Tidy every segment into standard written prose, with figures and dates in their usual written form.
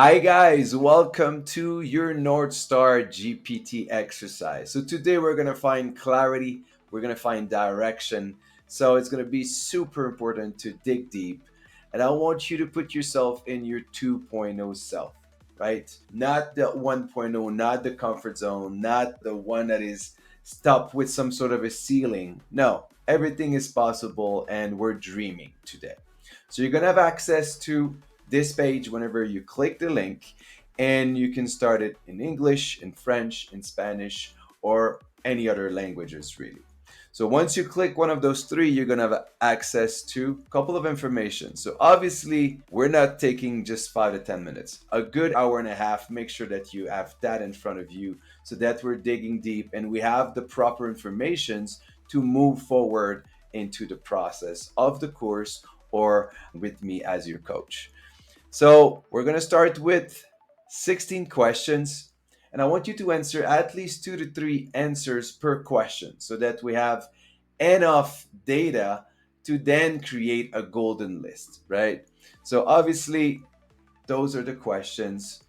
Hi guys, welcome to your North Star GPT exercise. So today we're going to find clarity, we're going to find direction. So it's going to be super important to dig deep. And I want you to put yourself in your 2.0 self, right? Not the 1.0, not the comfort zone, not the one that is stuck with some sort of a ceiling. No, everything is possible and we're dreaming today. So you're going to have access to this page whenever you click the link, and you can start it in English, in French, in Spanish, or any other languages really. So once you click one of those three, you're going to have access to a couple of information. So obviously, we're not taking just 5 to 10 minutes. A good hour and a half. Make sure that you have that in front of you so that we're digging deep and we have the proper informations to move forward into the process of the course or with me as your coach. So we're going to start with 16 questions, and I want you to answer at least 2 to 3 answers per question so that we have enough data to then create a golden list, right? So obviously, those are the questions.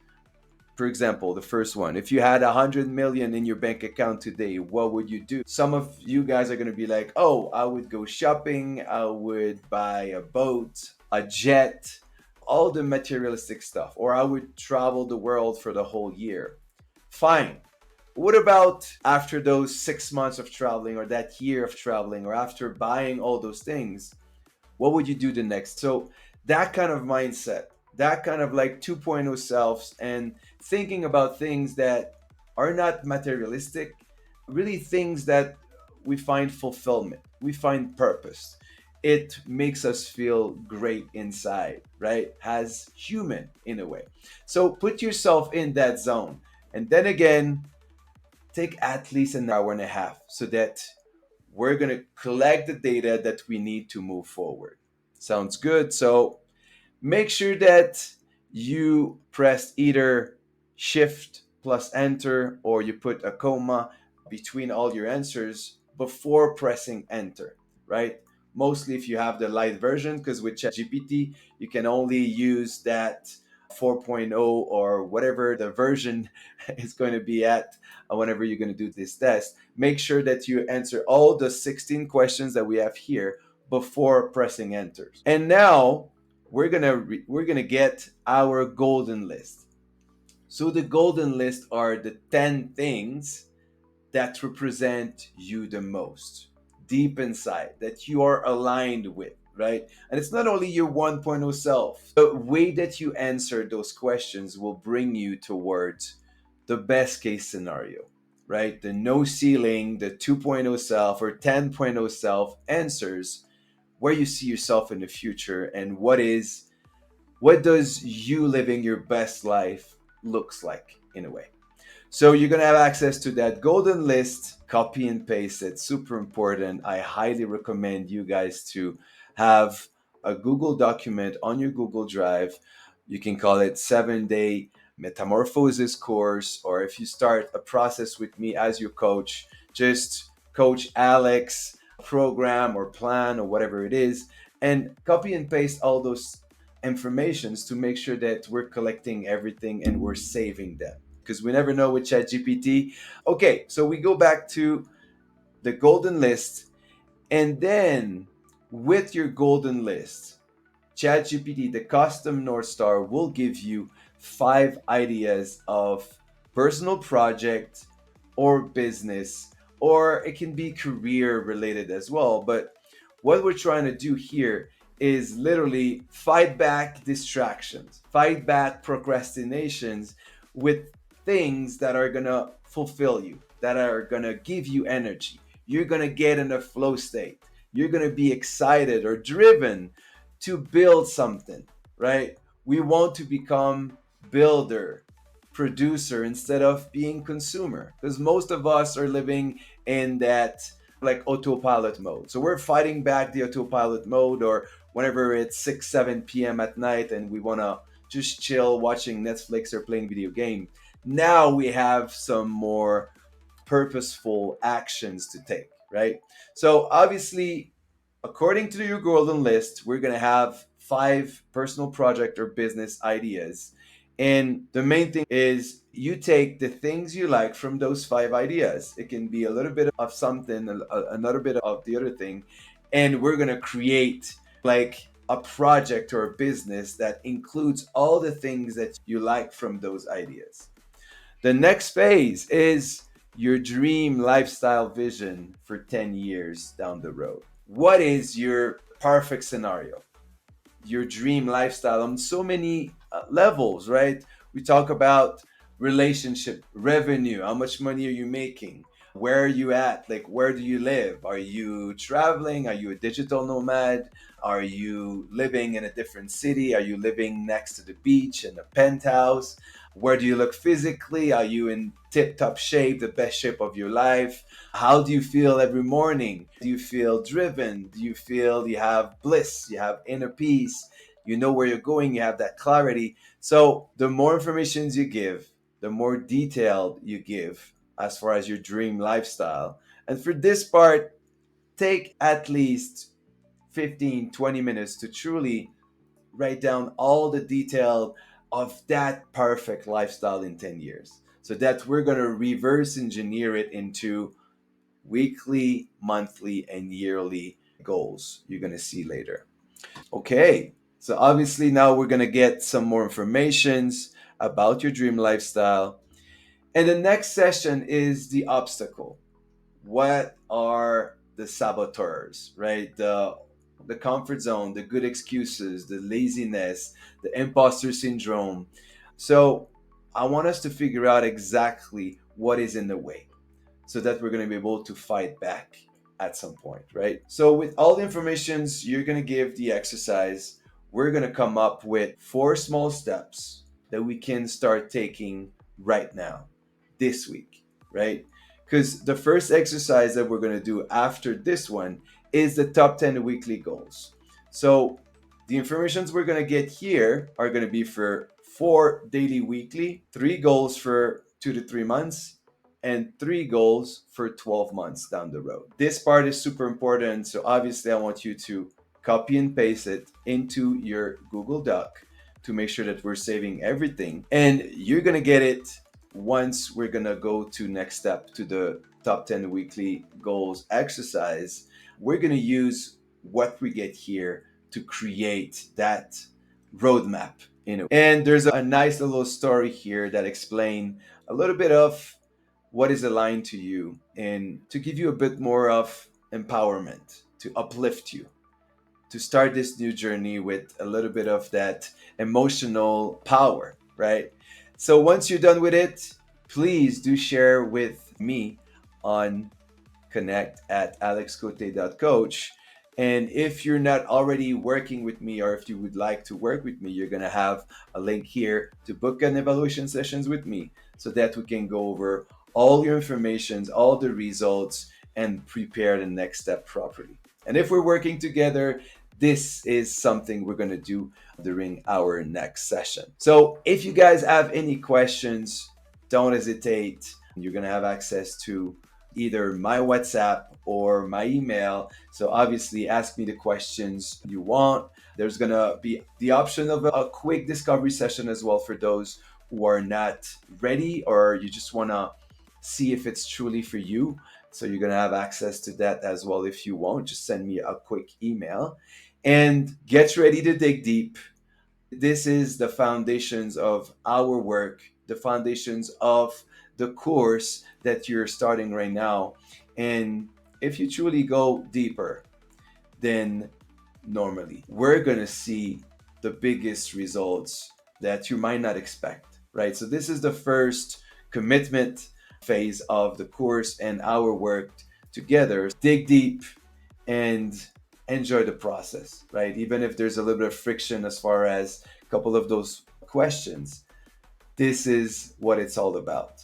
For example, the first one, if you had 100 million in your bank account today, what would you do? Some of you guys are going to be like, oh, I would go shopping, I would buy a boat, a jet, all the materialistic stuff, or I would travel the world for the whole year. Fine. What about after those 6 months of traveling, or that year of traveling, or after buying all those things? What would you do the next? So that kind of mindset, that kind of like 2.0 selves, and thinking about things that are not materialistic, really things that we find fulfillment, we find purpose. It makes us feel great inside, right? As human in a way. So put yourself in that zone. And then again, take at least an hour and a half so that we're going to collect the data that we need to move forward. Sounds good. So make sure that you press either shift plus enter or you put a comma between all your answers before pressing enter, right? Mostly if you have the light version, because with ChatGPT, you can only use that 4.0 or whatever the version is going to be at whenever you're going to do this test. Make sure that you answer all the 16 questions that we have here before pressing enter. And now we're gonna get our golden list. So the golden list are the 10 things that represent you the most deep inside, that you are aligned with, right? And it's not only your 1.0 self. The way that you answer those questions will bring you towards the best case scenario, right? The no ceiling, the 2.0 self or 10.0 self answers where you see yourself in the future and what does you living your best life looks like in a way. So you're going to have access to that golden list. Copy and paste it, super important. I highly recommend you guys to have a Google document on your Google Drive. You can call it 7-day metamorphosis course, or if you start a process with me as your coach, just coach Alex program or plan or whatever it is, and copy and paste all those informations to make sure that we're collecting everything and we're saving them, because we never know with ChatGPT. Okay, so we go back to the golden list, and then with your golden list, ChatGPT, the custom North Star, will give you 5 ideas of personal project or business, or it can be career related as well. But what we're trying to do here is literally fight back distractions, fight back procrastinations with things that are gonna fulfill you, that are gonna give you energy. You're gonna get in a flow state. You're gonna be excited or driven to build something, right? We want to become builder, producer instead of being consumer, because most of us are living in that like autopilot mode. So we're fighting back the autopilot mode, or whenever it's 6 7 p.m. at night and we want to just chill watching Netflix or playing video game. Now we have some more purposeful actions to take, right? So obviously, according to your golden list, we're going to have 5 personal project or business ideas. And the main thing is you take the things you like from those 5 ideas. It can be a little bit of something, another bit of the other thing. And we're going to create like a project or a business that includes all the things that you like from those ideas. The next phase is your dream lifestyle vision for 10 years down the road. What is your perfect scenario? Your dream lifestyle on so many levels, right? We talk about relationship, revenue, how much money are you making? Where are you at? Like, where do you live? Are you traveling? Are you a digital nomad? Are you living in a different city? Are you living next to the beach in a penthouse? Where do you look physically? Are you in tip top shape, the best shape of your life? How do you feel every morning? Do you feel driven? Do you feel you have bliss? You have inner peace? You know where you're going, you have that clarity. So, the more information you give, the more detailed you give as far as your dream lifestyle. And for this part, take at least 15, 20 minutes to truly write down all the detail of that perfect lifestyle in 10 years. So that we're going to reverse engineer it into weekly, monthly, and yearly goals you're going to see later. Okay, so obviously now we're going to get some more informations about your dream lifestyle. And the next session is the obstacle. What are the saboteurs, right? The comfort zone, the good excuses, the laziness, the imposter syndrome. So I want us to figure out exactly what is in the way so that we're going to be able to fight back at some point, right? So with all the informations you're going to give the exercise, we're going to come up with 4 small steps that we can start taking right now, this week, right? Because the first exercise that we're going to do after this one is the top 10 weekly goals. So the informations we're going to get here are going to be for 4 daily weekly, 3 goals for 2 to 3 months, and 3 goals for 12 months down the road. This part is super important. So obviously I want you to copy and paste it into your Google Doc to make sure that we're saving everything. And you're going to get it once we're going to go to next step to the top 10 weekly goals exercise. We're going to use what we get here to create that roadmap. And there's a nice little story here that explains a little bit of what is aligned to you and to give you a bit more of empowerment, to uplift you, to start this new journey with a little bit of that emotional power, right? So once you're done with it, please do share with me on connect@alexcote.coach. And if you're not already working with me, or if you would like to work with me, you're going to have a link here to book an evaluation sessions with me so that we can go over all your information, all the results, and prepare the next step properly. And if we're working together, this is something we're going to do during our next session. So if you guys have any questions, don't hesitate. You're going to have access to either my WhatsApp or my email. So obviously ask me the questions you want. There's going to be the option of a quick discovery session as well for those who are not ready or you just want to see if it's truly for you. So you're going to have access to that as well if you want. Just send me a quick email and get ready to dig deep. This is the foundations of our work, the foundations of the course that you're starting right now. And if you truly go deeper, then normally we're going to see the biggest results that you might not expect, right? So this is the first commitment phase of the course and our work together. Dig deep and enjoy the process, right? Even if there's a little bit of friction as far as a couple of those questions, this is what it's all about.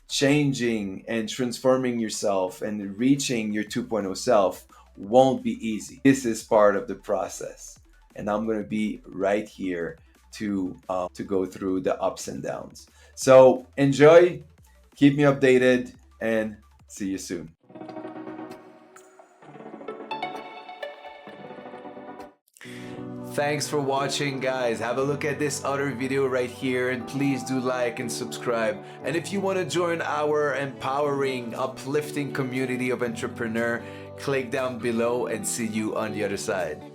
Changing and transforming yourself and reaching your 2.0 self won't be easy. This is part of the process. And I'm going to be right here to go through the ups and downs. So enjoy, keep me updated, and see you soon. Thanks for watching, guys. Have a look at this other video right here, and please do like and subscribe. And if you want to join our empowering, uplifting community of entrepreneur, click down below and see you on the other side.